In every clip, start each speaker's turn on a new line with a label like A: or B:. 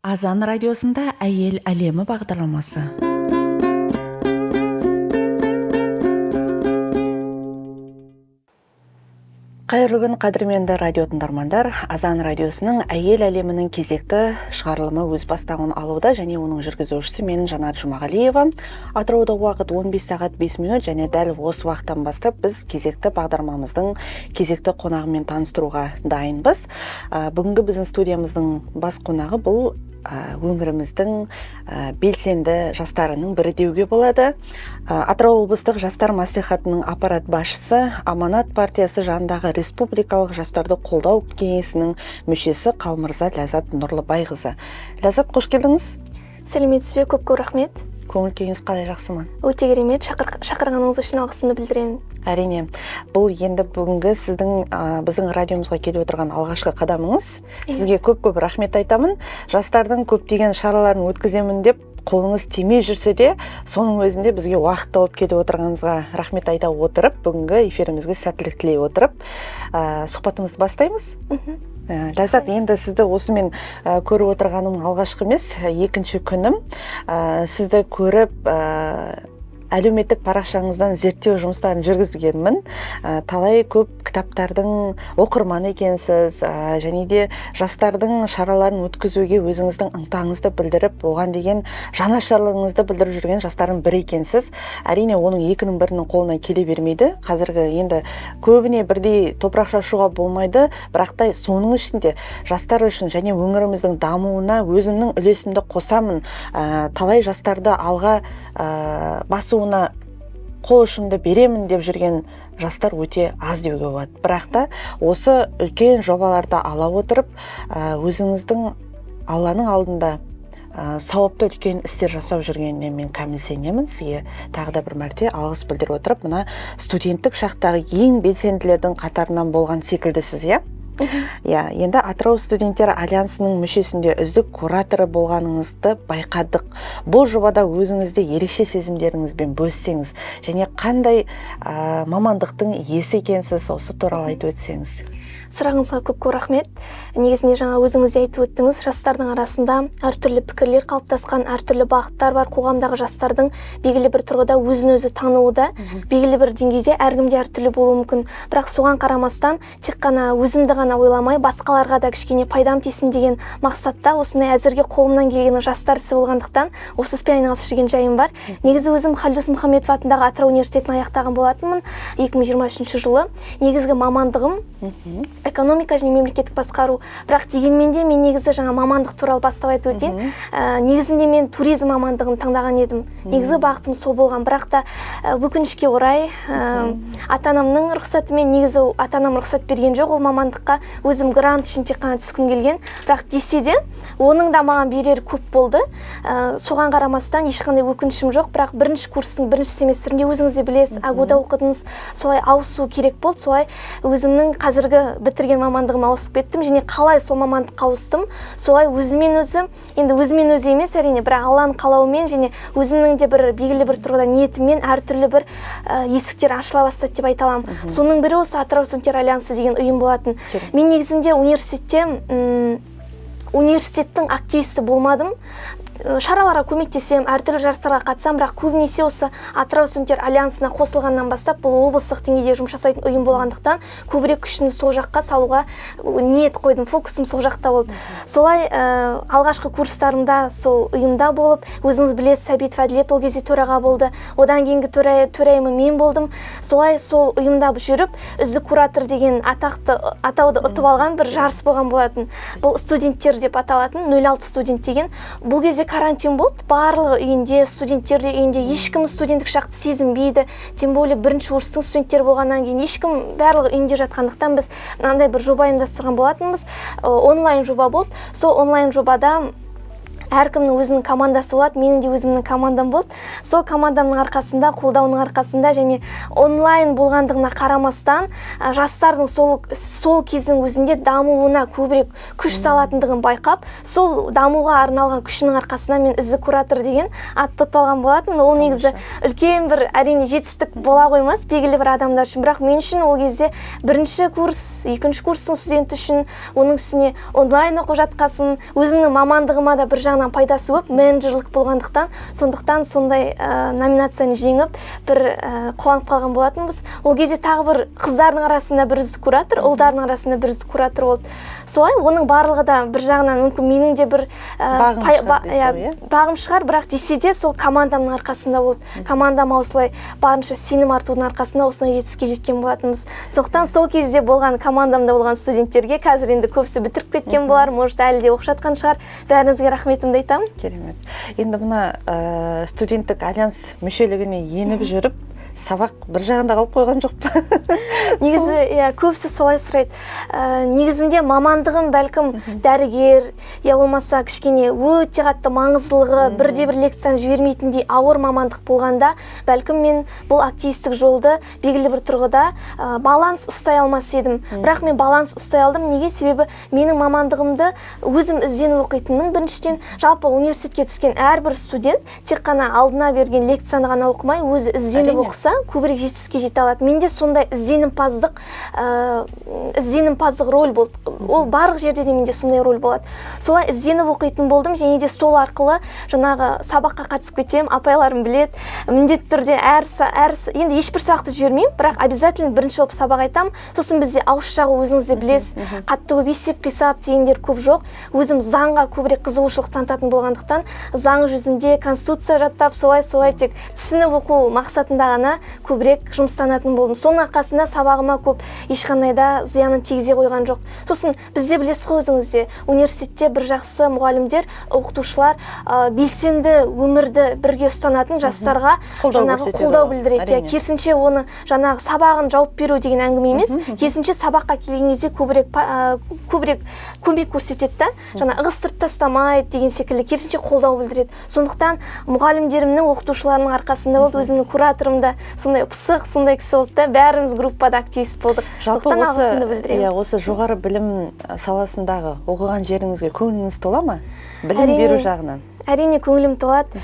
A: Азан радиосында әйел әлемі бағдарламасы. Қайырлы күн, қадірменді радио тыңдармандар. Азан радиосының әйел әлемінің кезекті шығарылымы өз бастауын алуда, және оның жүргізушісі мен Жанат Жұмағалиева. Атырауда уақыт 15 сағат 5 минут, және дәл осы уақыттан бастап біз кезекті бағдарламамыздың кезекті қонағымен таныстыруға дайынбыз. Бүгінгі біздің студиямыздың бас қонағы бұл өңіріміздің белсенді жастарының бірі деуге болады. Атырау облыстық жастар мәслихатының аппарат басшысы, Аманат партиясы жанындағы республикалық жастарды қолдау кеңесінің мүшесі Қалмырза Ләззат Нұрлыбайқызы. Ләззат, қош келдіңіз.
B: Сәлеметсіз бе? Көп рахмет.
A: Көңіл күйіңіз қалай, жақсы ма?
B: Өте керемет. Шақырғаныңыз үшін алғысымды білдіремін.
A: Әрине, бұл енді бүгінгі біздің радиомызға келіп отырған алғашқы қадамыңыз. Сізге көп рахмет айтамын. Жастардың көптеген шараларын өткіземін деп қолыңыз тимей жүрсе де, соның өзінде бізге уақыт тауып келіп отырғаныңызға рахмет айта отырып, бүгінгі эфирімізге сәттілік тілей отырып, сұхбатымызды бастаймыз. Ләззат, енді сізді осымен көріп отырғаным алғашқы емес, екінші күнім. Сізді көріп, әлеуметтік парақшаңыздан зерттеу жұмыстарын жүргізгенмін. Талай көп кітаптардың оқырманы екенсіз, және де жастардың шараларын өткізуге өзіңіздің ынтаңызды білдіріп, оған деген жанашырлығыңызды білдіріп жүрген жастардың бірі екенсіз. Әрине, оның екінің бірінің қолынан келе бермейді. Қазіргі енді көбіне бірдей топырақ шашуға болмайды, бірақ та соның ішінде жастар үшін және өңіріміздің дамуына өзімнің үлесімді қосамын, талай жастарды алға басуына қол ұшымды беремін деп жүрген жастар өте аз деуге болады. Бірақ та осы үлкен жобаларды ала отырып, өзіңіздің Алланың алдында сауапты үлкен істер жасап жүргеніне мен кәміл сенемін. Сізге тағы да бір мәрте алғыс білдіріп отырып, мына студенттік шақтағы ең белсенділердің қатарынан болған секілдісіз, иә? Енді Атырау студенттер альянсының мүшесінде үздік кураторы болғаныңызды байқадық. Бұл жобада өзіңізде ерекше сезімдеріңізбен бөліссеңіз, және қандай мамандықтың иесі екенсіз, осы туралы айтып өтсеңіз.
B: Сұрағыңызға көп рахмет. Негізінде жаңа өзіңіз айтып өттіңіз, жастардың арасында әртүрлі пікірлер қалыптасқан, әртүрлі бағыттар бар. Қоғамдағы жастардың белгілі бір тұрғыда өзін өзі тануы, белгілі бір деңгейде әркімде әртүрлі болуы мүмкін. Бірақ соған қарамастан тек қана өзімді ғана ойламай, басқаларға да кішкене пайдам тисін деген мақсатта осындай әзірге қолымнан келгені жастар ісі болғандықтан осы іспен айналысып жүрген жайым бар. Негізі өзім Халдос Мұхамедов атындағы Атырау университетін аяқтаған болатынмын 2023 жылы. Негізгі мамандығым экономика және мемлекеттік басқару. Бірақ дегенмен де мен негізі жаңа мамандық туралы бастап айтып өтейін. Негізінде мен туризм мамандығын таңдаған едім. Негізі бағытым сол болған. Бірақ та өкінішке орай ата-анамның рұқсатымен, негізі ата-анам рұқсат берген жоқ ол мамандыққа. Өзім грант үшін тек қана түскім келген. Бірақ десе де оның да маған берері көп болды. Соған қарамастан ешқандай өкінішім жоқ. Бірақ бірінші курстың бірінші семестрінде өзіңіз де білесіз, АГУ-да оқыдыңыз. Солай ауысу керек болды. Солай өзімнің қазіргі бітірген мамандығыма ауысып кеттім, және қалай сол мамандыққа ауыстым, солай өзімен өзі емес, әрине, бірақ Алланың қалауымен және өзімнің де бір белгілі бір тұрғыда ниетіммен әртүрлі бір есіктер ашыла бастады деп айта аламын. Соның бірі осы Атырау студенттер альянсы деген ұйым болатын. Мен негізінде университеттің активисті болмадым. Шараларға көмектесем, әртүрлі жарыстарға қатысам, бірақ көбінесе осы Атырау студенттер альянсына қосылғаннан бастап бұл облыстық деңгейде жұмыс жасайтын ұйым болғандықтан көбірек күшімді сол жаққа салуға ниет қойдым, фокусым сол жақта болды. Солай алғашқы курстарымда сол ұйымда болып, өзіңіз білесіз, Сәбитов Әділет ол кезде төраға болды. Одан кейінгі төрайымы мен болдым. Солай сол ұйымда жүріп, үздік куратор деген атауды ұтып алған бір жарыс болған болатын. Бұл студенттер деп аталатын, 06 студент деген. Бұл кезде карантин болды, барлығы үйінде, студенттер де үйінде, ешкім студенттік шақты сезінбейді. Тем более бірінші курстың студенттері болғаннан кейін ешкім барлығы үйінде жатқандықтан біз мынандай бір жоба ұйымдастырған болатынбыз. Онлайн жоба болды. Сол онлайн жобада әркімнің өзінің командасы болады, менің де өзімнің командам болды. Сол командамның арқасында, қолдауының арқасында және онлайн болғандығына қарамастан жастардың сол кездің өзінде дамуына көбірек күш салатындығын байқап, сол дамуға арналған күшінің арқасында мен үздік куратор деген атты алған болатын. Ол негізі үлкен бір әрине жетістік бола қоймас белгілі бір адамдар үшін, бірақ мен үшін ол кезде бірінші курс, екінші курстың студенті үшін, оның үстіне онлайн оқып жатқасын, өзімнің мамандығыма да бір жағынан пайдасы көп, менеджерлік болғандықтан, сондықтан сондай номинацияны жеңіп, бір қуанып қалған болатынбыз. Ол кезде тағы бір қыздардың арасында бір үздік куратор, ұлдардың арасында бір үздік куратор болды. Солай, оның барлығы да бір жағынан мүмкін менің де бір бағым шығар, бірақ десе де сол командамның арқасында болды. Командама осылай барынша сенім артудың арқасында осындай жетістікке жеткен болатынбыз. Сондықтан сол кезде болған командамда болған студенттерге қазір енді көбісі бітіріп кеткен болар, может әлі де оқып жатқан шығар. Бәріңізге рахметімді айтамын.
A: Керемет. Енді мына студенттік альянс мүшелігіне еніп жүріп, сабақ бір жағында қалып қойған жоқ па?
B: Негізі, көбісі солай сұрайды. Негізінде мамандығым бәлкім дәрігер, я болмаса кішкене өте қатты маңыздылығы бірде-бір лекцияны жібермейтіндей ауыр мамандық болғанда, бәлкім мен бұл активистік жолды белгілі бір тұрғыда баланс ұстай алмас едім. Бірақ мен баланс ұстай алдым. Неге? Себебі менің мамандығымды өзім ізденіп оқитынмын. Біріншіден, жалпы университетке түскен әрбір студент тек қана алдына берген лекцияны ғана оқымай, өзі ізденіп оқыса, көбірек жетістікке жете алады. Менде сондай ізденімпаздық роль болды. Ол барлық жерде де менде сондай роль болады. Солай ізденіп оқитын болдым, және де сол арқылы жаңағы сабаққа қатысып кетемін, апайларым білет. Міндетті түрде енді ешбір сабақты жібермеймін, бірақ обязательно бірінші болып сабақ айтамын. Сосын бізде ауызша өзіңіз де білесіз, қатты көп есеп қисап дегендер көп жоқ. Өзім заңға көбірек қызығушылық танытатын болғандықтан, заң жүзінде конституция жаттап, солай тек түсініп оқу мақсатында ғана көбірек жұмыстанатын болдым. Соның арқасында сабағыма көп ешқандай да зиянын тигізе қойған жоқ. Сосын бізде білесіз ғой өзіңізде, университетте бір жақсы мұғалімдер, оқытушылар белсенді өмірді бірге ұстанатын жастарға қолдау білдіреді. Керісінше оны жаңағы сабағын жауып беру деген әңгіме емес, керісінше сабаққа келген кезде көбірек көмек көрсетеді, жаңа ығыстырып тастамайды деген секілді, керісінше қолдау білдіреді. Сондықтан мұғалімдерімнің, оқытушыларының арқасында болды, өзімнің кураторымда сондай пысық, сондай кісі болды да, бәріміз группада активист болдық. Сондықтан алғысымды білдіремін.
A: Осы жоғары білім саласындағы оқыған жеріңізге көңіліңіз тола ма? Білім беру жағынан.
B: Әрине көңілім толады.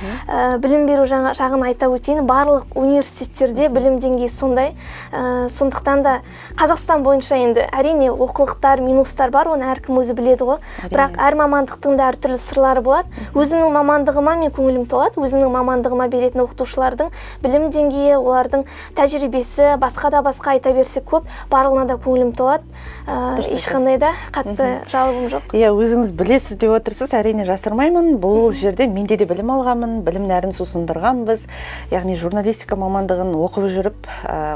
B: Білім беру жағын айта өтейін. Барлық университеттерде білім деңгейі сондай. Сондықтан да Қазақстан бойынша енді әрине оқулықтар, минустар бар, оны әркім өзі біледі ғой. Бірақ әр мамандықтың да әртүрлі сырлары болады. Өзімнің мамандығыма мен көңілім толады. Өзімнің мамандығыма беретін оқытушылардың білім деңгейі, олардың тәжірибесі, басқа айта берсек көп, барлығына да көңілім толады. Ешқандай да қатты жалобым жоқ.
A: Өзіңіз білесіз деп отырсыз, әрине жасырмаймын. Бұл жерде менде де білім алғанмын, білім нәрін сусындырғанбыз. Яғни журналистика мамандығын оқып жүріп,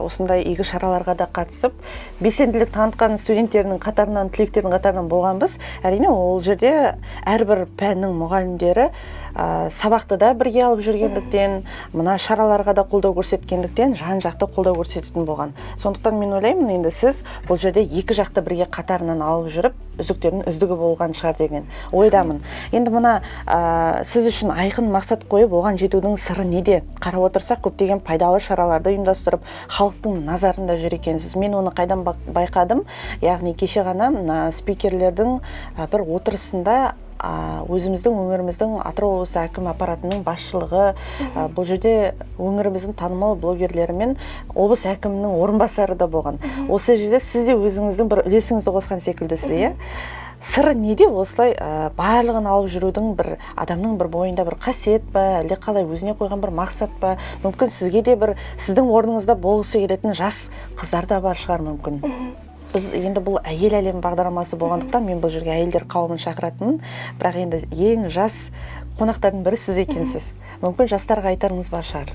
A: осындай игі шараларға да қатысып, белсенділік танытқан студенттерінің қатарынан, түлектердің қатарынан болғанбыз. Әрине ол жерде әрбір пәннің мұғалімдері сабақты да бірге алып жүргендіктен, мына шараларға да қолдау көрсеткендіктен, жан-жақты қолдау көрсететін болған. Сондықтан мен ойлаймын, енді сіз бұл жерде екі жақты бірге қатарынан алып жүріп, үздіктердің үздігі болған шығар деген ойдамын. Енді мына сіз үшін айқын мақсат қойып, оған жетудің сыры неде? Қарап отырсақ, көптеген пайдалы шараларды ұйымдастырып, халықтың назарында жүр екенсіз. Мен оны қайдан байқадым? Яғни кеше ғана спикерлердің бір отырысында өзіміздің өңіріміздің Атырау облысы әкім аппаратының басшылығы, бұл жерде өңіріміздің танымал блогерлері мен облыс әкімінің орынбасары да болған. Осы жерде сіз де өзіңіздің бір үлесіңізді қосқан секілдісіз, сыры неде осылай барлығын алып жүрудің бір адамның бір бойында бір қасиет па, әлде қалай өзіне қойған бір мақсат па? Мүмкін сізге де бір сіздің орныңызда болғысы келетін жас қыздар да бар шығар мүмкін. Біз енді бұл әйел әлемі бағдарламасы болғандықтан мен бұл жерге әйелдер қауымын шақыратынмын, бірақ енді ең жас қонақтардың бірі сіз екенсіз. Мүмкін жастарға айтарыңыз бар шығар.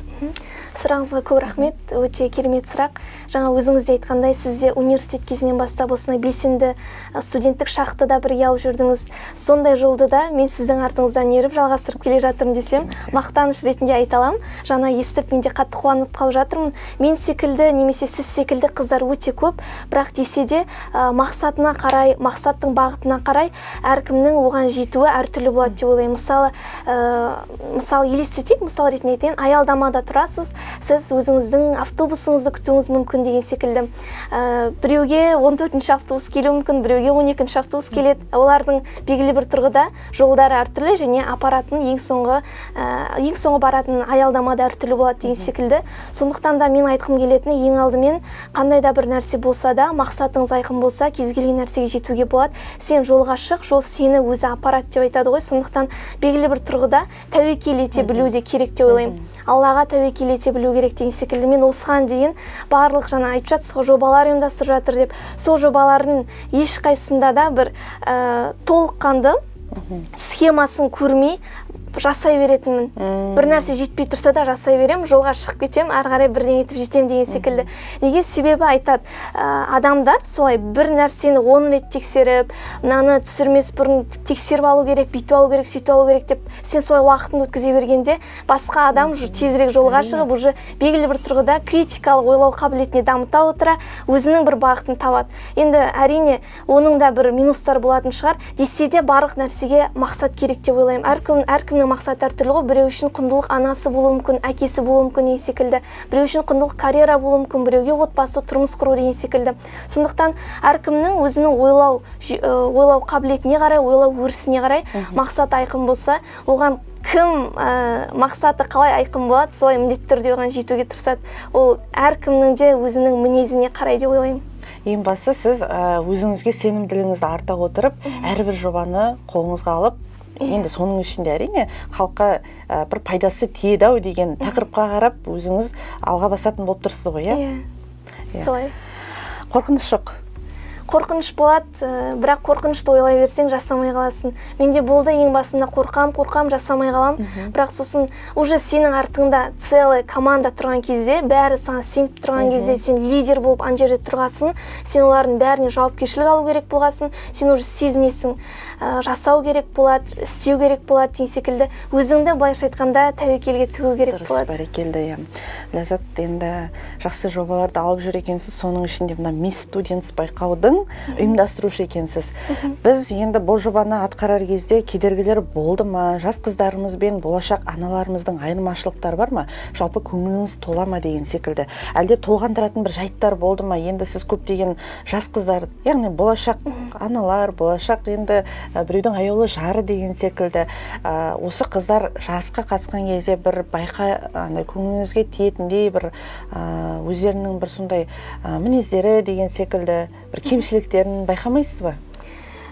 B: Сұрағыңызға көп рахмет, өте керемет сұрақ. Жаңа өзіңіз де айтқандай, сіз де университет кезінен бастап осындай белсенді студенттік шақты да бірге алып жүрдіңіз. Сондай жолды да мен сіздің артыңыздан еріп жалғастырып келе жатырмын десем, мақтаныш ретінде айта аламын. Жаңа естіп мен де қатты қуанып қалып жатырмын. Мен секілді немесе сіз секілді қыздар өте көп, бірақ десе де мақсатына қарай, мақсаттың бағытына қарай әркімнің оған жетуі әртүрлі болады деп ойлаймын. Мысалы, мысалы елестетейік, мысал ретінде айтайын, аялдамада тұрасыз, сіз өзіңіздің автобусыңызды күтуіңіз мүмкін деген секілді. Біреуге 14-ші автобус келуі мүмкін, біреуге 12-ші автобус келеді. Олардың белгілі бір тұрғыда жолдары әртүрлі және апаратын ең соңғы баратын аялдамада әртүрлі болады деген секілді. Сондықтан да мен айтқым келетіні, ең алдымен қандай да бір нәрсе болса да, мақсатыңыз айқын болса, кез келген нәрсеге жетуге болады. Сен жолға шық, жол сені өзі апарат деп айтады ғой. Сондықтан белгілі бір тұрғыда тәуекел ете білу де керек деп ойлаймын. Аллаға тәуекел ете білу керек деген секілді. Мен осыған дейін барлық жаңа айтып жатсыз ғой, жобалар ұйымдастырып жатыр деп, сол жобалардың ешқайсында да бір толыққанды схемасын көрмей жасай беретінмін. Бір нәрсе жетпей тұрса да жасай берем, жолға шығып кетем, ары қарай бірдеңе етіп жетем деген секілді. Неге? Себебі айтады, адамдар солай бір нәрсені 10 рет тексеріп, мынаны түсірмес бұрын тексеріп алу керек, бүйтіп алу керек, сөйтіп алу керек деп, сен солай уақытын өткізе бергенде, басқа адам тезірек жолға шығып, уже белгілі бір тұрғыда критикалық ойлау қабілетіне дамыта отыра, өзінің бір бағытын табады. Енді әрине оның да бір минустар болатын шығар, десе де барлық нәрсеге мақсат керек деп ойлаймын. Әркімнің мақсат әртүрлі ғой. Біреу үшін құндылық анасы болуы мүмкін, әкесі болуы мүмкін деген секілді. Біреу үшін құндылық карьера болуы мүмкін, біреуге отбасы, тұрмыс құру деген секілді. Сондықтан әркімнің өзінің ойлау қабілетіне қарай, ойлау өрісіне қарай мақсат айқын болса, оған кім мақсаты қалай айқын болады, солай міндетті түрде оған жетуге тырысады. Ол әркімнің де өзінің мінезіне қарай деп ойлаймын.
A: Ең басты сіз өзіңізге сенімділігіңізді арта отырып, әрбір жобаны қолыңызға алып, енді соның ішінде әрине халыққа бір пайдасы тиеді-ау деген тақырыпқа қарап өзіңіз алға басатын болып тұрсыз ғой,
B: иә? Солай.
A: Қорқыныш жоқ.
B: Қорқыныш болады, бірақ қорқынышты ойлай берсең жасамай қаласың. Менде болды, ең басында қорқам, жасамай қалам, бірақ сосын уже сенің артыңда целая команда тұрған кезде, бәрі саған сеніп тұрған кезде, сен лидер болып ана жерде тұрғасын, сен олардың бәріне жауапкершілік алу керек болғасын, сен уже сезінесің, жасау керек болады, істеу керек болады деген секілді, өзіңді былайша айтқанда тәуекелге тігу керек болады.
A: Дұрыс, бәрекелді. Ләззат, енді жақсы жобаларды алып жүр екенсіз, соның ішінде мына Miss Students байқаудың ұйымдастырушы екенсіз. Біз енді бұл жобаны атқарар кезде кедергілер болды ма, жас қыздарымыз бен болашақ аналарымыздың айырмашылықтары бар ма, жалпы көңіліңіз тола ма деген секілді, әлде толғандыратын бір жайттар болды ма? Енді сіз көптеген жас қыздар, яғни болашақ аналар, болашақ енді біреудің аяулы жары деген секілді, осы қыздар жарысқа қатысқан кезде бір байқа көңіліңізге тиетіндей бір өздерінің бір сондай мінездері деген секілді бір кемшіліктерін байқамайсыз ба?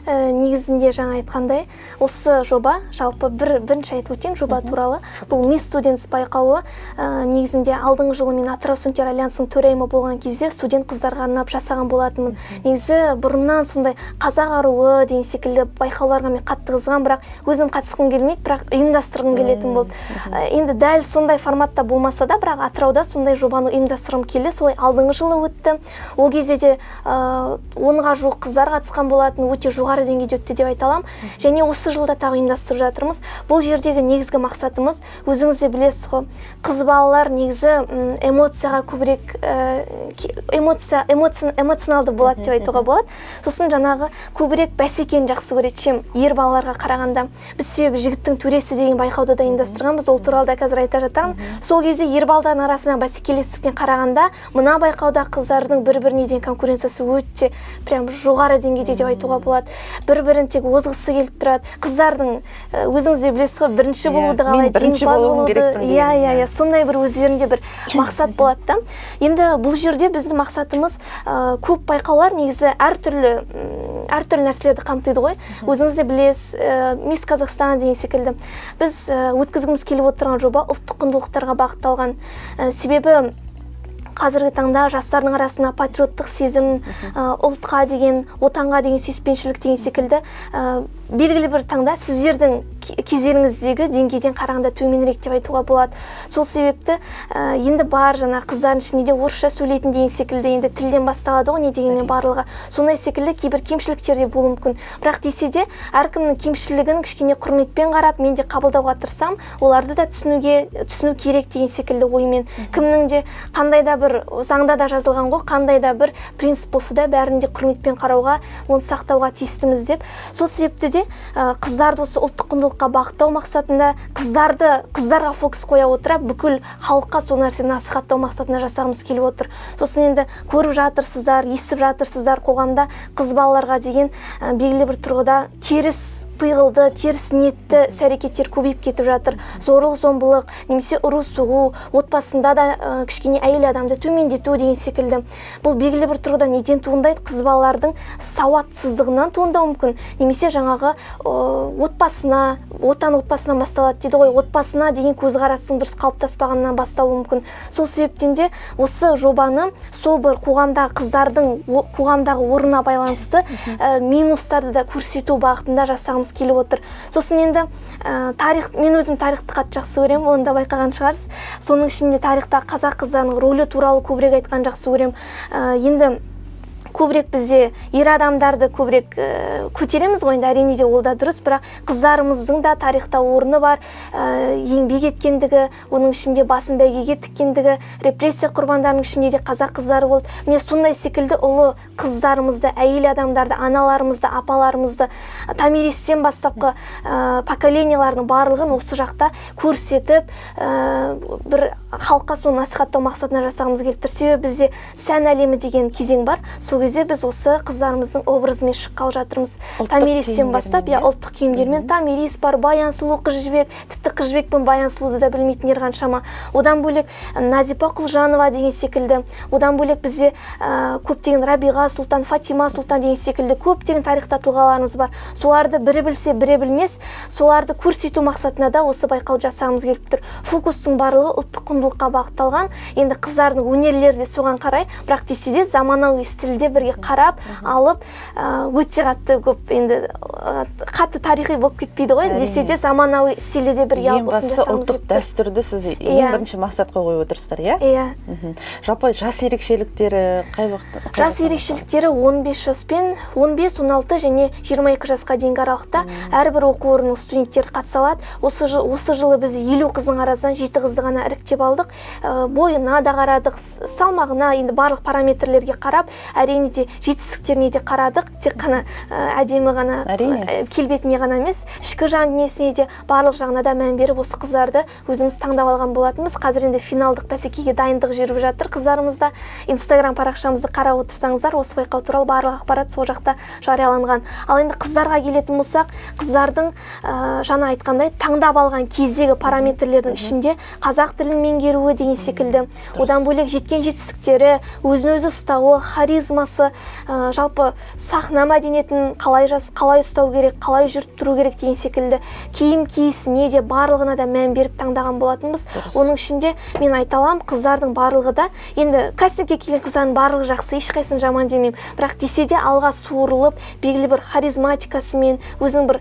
B: Негізінде жаңа айтқандай, осы жоба, жалпы бірінші айтып өтейін жоба туралы. Бұл Miss Students байқауы негізінде алдыңғы жылы мен Атырау студенттер альянсының төрайымы болған кезде студент қыздарға арнап жасаған болатынмын. Негізі бұрыннан сондай қазақ аруы деген секілді байқауларға мен қатты қызығам, бірақ өзім қатысқым келмейді, бірақ ұйымдастырғым келетін болды. Енді дәл сондай форматта болмаса да, бірақ Атырауда сондай жобаны ұйымдастырғым келді. Солай алдыңғы жылы өтті. Ол кезде де 10-ға жуық қыздар қатысқан болатын, өте жоғары деңгейде өтті деп айта аламын. Және осы жылда тағы ұйымдастырып жатырмыз. Бұл жердегі негізгі мақсатымыз, өзіңіз де білесіз ғой, қыз балалар негізі эмоцияға көбірек эмоционалды болады деп айтуға болады. Сосын жаңағы көбірек бәсекені жақсы көреді, чем ер балаларға қарағанда. Біз себебі жігіттің төресі деген байқауды да ұйымдастырғанбыз, ол туралы да қазір айта жатармын. Сол кезде ер балалардың арасында бәсекелестіктен қарағанда, мына байқауда қыздардың бір-біріне деген конкуренциясы өте прям жоғары деңгейде деп айтуға болады. Бір-бірін тек озғысы келіп тұрады. Қыздардың өзіңіз де білесіз ғой, бірінші болуды қалайды, жеңімпаз болуды. Сондай бір өздерінде бір мақсат болады да. Енді бұл жерде біздің мақсатымыз көп байқаулар негізі әртүрлі нәрселерді қамтиды ғой. Өзіңіз де білесіз, Miss Қазақстан деген секілді. Біз өткізгіміз келіп отырған жоба ұлттық құндылықтарға бағытталған. Себебі қазіргі таңда жастардың арасында патриоттық сезім, ұлтқа деген, отанға деген сүйіспеншілік деген секілді белгілі бір таңда сіздердің кезеріңіздегі деңгейден қарағанда төменірек деп айтуға болады. Сол себепті енді бар жаңа қыздардың ішінде орысша сөйлейтін деген секілді енді тілден басталады ғой, не дегенмен барлығы. Сондай секілді кейбір кемшіліктер де болуы мүмкін. Бірақ десе де әркімнің кемшілігін кішкене құрметпен қарап, мен де қабылдауға тырысам, оларды да түсіну керек деген секілді оймен. Кімнің де қандай да бір заңда да жазылған ғой, қандай да бір принцип болса да бәрін де құрметпен қарауға, оны сақтауға тиістіміз деп. Сол себепті де қыздарды осы ұлттық құндылыққа бағыттау мақсатында қыздарға фокус қоя отыра бүкіл халыққа сол нәрсені насихаттау мақсатында жасағымыз келіп отыр. Сосын енді көріп жатырсыздар, естіп жатырсыздар, қоғамда қыз балаларға деген белгілі бір тұрғыда теріс пиғылды, теріс ниетті іс-әрекеттер көбейіп кетіп жатыр. Зорлық-зомбылық, немесе ұру-соғу, отбасында да кішкене әйел адамды төмендету деген секілді. Бұл белгілі бір тұрғыда неден туындайды? Қыз балалардың сауатсыздығынан туындауы мүмкін. Немесе жаңағы отан отбасынан басталады дейді ғой, отбасына деген көзқарастың дұрыс қалыптаспағанынан басталуы мүмкін. Сол себептен де осы жобаны сол бір қоғамдағы қыздардың қоғамдағы орнына байланысты минустарды да көрсету бағытында жасағымыз келіп отыр. Сосын енді мен өзім тарихты қатты жақсы көремін, оны да байқаған шығарсыз. Соның ішінде тарихта қазақ қыздарының рөлі туралы көбірек айтқан жақсы көремін. Енді көбірек бізде ер адамдарды көбірек көтереміз ғой, енді әрине де ол да дұрыс, бірақ қыздарымыздың да тарихта орны бар, еңбек еткендігі, оның ішінде басын бәйгеге тіккендігі, репрессия құрбандарының ішінде де қазақ қыздары болды. Міне сондай секілді ұлы қыздарымызды, әйел адамдарды, аналарымызды, апаларымызды, томиристен бастапқы поколениялардың барлығын осы жақта көрсетіп, бір халыққа соны насихаттау мақсатына жасағымыз келіп тұр. Себебі бізде сән әлемі деген кезең бар. Сол кезде біз осы қыздарымыздың образымен шыққалы жатырмыз. Томиристен бастап, ұлттық киімдермен Томирис бар, Баян сұлу Қыз Жібек, тіпті Қыз Жібек пен Баян сұлуды да білмейтіндер қаншама. Одан бөлек Назипа Құлжанова деген секілді, одан бөлек бізде көптеген Рабиға Сұлтан, Фатима Сұлтан деген секілді көптеген тарихта тұлғаларымыз бар. Соларды бірі білсе, бірі білмес, соларды көрсету мақсатына да осы байқауды жасағымыз келіп тұр. Фокустың барлығы ұлттық құндылыққа бағытталған. Енді қыздардың өнерлері де соған қарай, бірақ десе де заманауи стильде бірге қарап, алып, өте көп енді қатты тарихи болып кетпейді ғой, десе де заманауи стильде бірге алып осында жасағымыз келіп тұр.
A: Ұлттық дәстүрді сіз ең бірінші мақсатқа қойып отырсыздар, иә?
B: Иә.
A: Жалпы жас ерекшеліктері қай вақытта?
B: Жас ерекшеліктері 15 жаспен 15, 16 және 22 жасқа дейінгі аралықта әрбір оқу орнының студенттері қатыса алады. Осы жылы біз 50 қыздың арасынан 7 қызды ғана іріктеп алдық. Бойына да қарадық, салмағына, енді барлық параметрлерге қарап, әрине де жетістіктеріне де қарадық. Тек қана әдемі ғана келбетіне ғана емес, ішкі жан дүниесіне де барлық жағына да мән беріп, осы қыздарды өзіміз таңдап алған болатынбыз. Қазір енді финалдық бәсекеге дайындық жүріп жатыр қыздарымызда. Инстаграм парақшамызды қарап отырсаңыздар, осы байқау туралы барлық ақпарат сол жақта жарияланған. Ал енді қыздарға келетін болсақ, қыздардың жаңа айтқандай таңдап алған кездегі параметрлердің ішінде қазақ тілін меңгеруі деген секілді, одан бөлек жеткен жетістіктері, өзін-өзі ұстауы, харизмасы, жалпы сахна мәдениетін қалай ұстау керек, қалай жүріп тұру керек деген секілді киім киісіне де барлығына да мән беріп таңдаған болатынбыз. Оның ішінде мен айта аламын, қыздардың барлығы да, енді кастингке келген қыздардың барлығы жақсы, ешқайсысын жаман демеймін, бірақ десе де алға суырылып, белгілі бір харизматикасымен, өзінің бір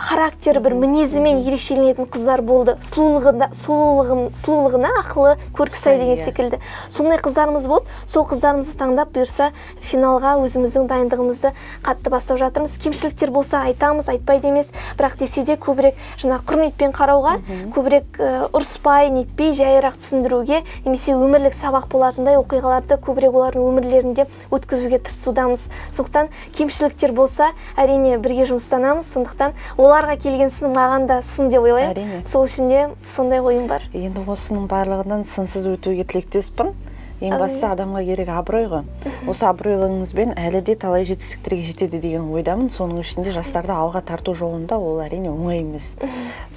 B: характері, бір мінезімен ерекшеленетін қыздар болды. Сұлулығына ақылы көркі сай деген секілді. Сондай қыздарымыз болды. Сол қыздарымызды таңдап, бұйырса финалға өзіміздің дайындығымызды қатты бастап жатырмыз. Кемшіліктер болса айтамыз, айтпайды емес, бірақ десе де көбірек жаңа құрметпен қарауға, көбірек ұрыспай, нетпей, жайырақ түсіндіруге, немесе өмірлік сабақ болатындай оқиғаларды көбірек олардың өмірлерінде өткізуге тырысудамыз. Сондықтан кемшіліктер болса, әрине бірге жұмыстанамыз. Сондықтан оларға келген сын маған да сын деп ойлаймын. Сол үшін де сондай ойым бар.
A: Енді осының барлығынан сынсыз өтуге тілектеспін. Ең бастысы адамға керек абырой ғой. Осы абыройлығыңызбен әлі де талай жетістіктерге жетеді деген ойдамын. Соның ішінде жастарды алға тарту жолында ол әрине оңай емес.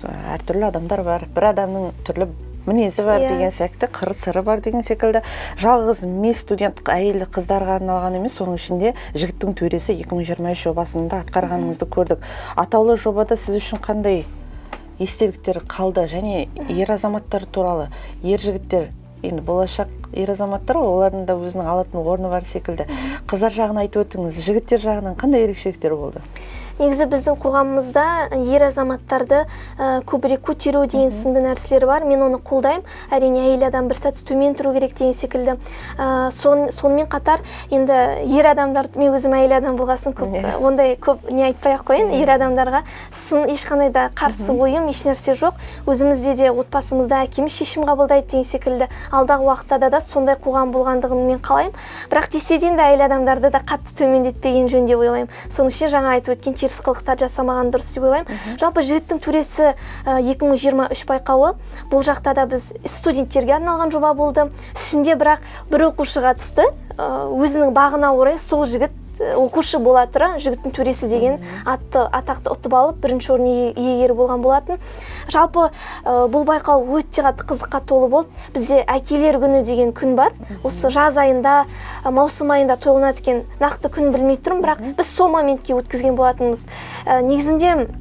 A: Әртүрлі адамдар бар. Бір адамның түрлі мінезі бар деген сияқты, қыры-сыры бар деген секілді. Жалғыз мес студент әйел қыздарға арналған емес, соның ішінде жігіттің төресі 2023 жобасында атқарғаныңызды көрдік. Атаулы жобада сіз үшін қандай естеліктер қалды, және ер азаматтар туралы, ер жігіттер, енді болашақ ер азаматтар, олардың да өзінің алатын орны бар секілді. Қыздар жағын айтып өттіңіз, жігіттер жағынан қандай ерекшеліктер болды?
B: Негізі біздің қоғамымызда ер азаматтарды көбірек көтеру деген сынды нәрселер бар. Мен оны қолдаймын. Әрине әйел адам бір сәт төмен тұру керек деген секілді. Сонымен қатар енді ер адамдарды, мен өзім әйел адам болғасын ондай көп не айтпай-ақ қояйын. Ер адамдарға сын ешқандай да қарсы ойым, еш нәрсе жоқ. Өзімізде де отбасымызда әкеміз шешім қабылдайды деген секілді. Алдағы уақытта да сондай қоғам болғандығын мен қалаймын. Бірақ десе де әйел адамдарды да қатты төмендетпеген жөн деп ойлаймын. Соның ішінде жаңа айтып өткен теріс қылықтар жасамаған дұрыс деп ойлаймын. Жалпы жігіттің төресі 2023 байқауы, бұл жақта да біз студенттерге арналған жоба болды. Ішінде бірақ бір оқушы қатысты, өзінің бағына орай сол жігіт оқушы бола тұра жігіттің төресі деген атақты ұтып алып бірінші орын иегері болған болатын. Жалпы бұл байқау өте қатты қызыққа толы болды. Бізде әкелер күні деген күн бар. Осы жаз айында, маусым айында тойланады екен, нақты күн білмей тұрмын, бірақ біз сол моментке өткізген болатынбыз. Негізінде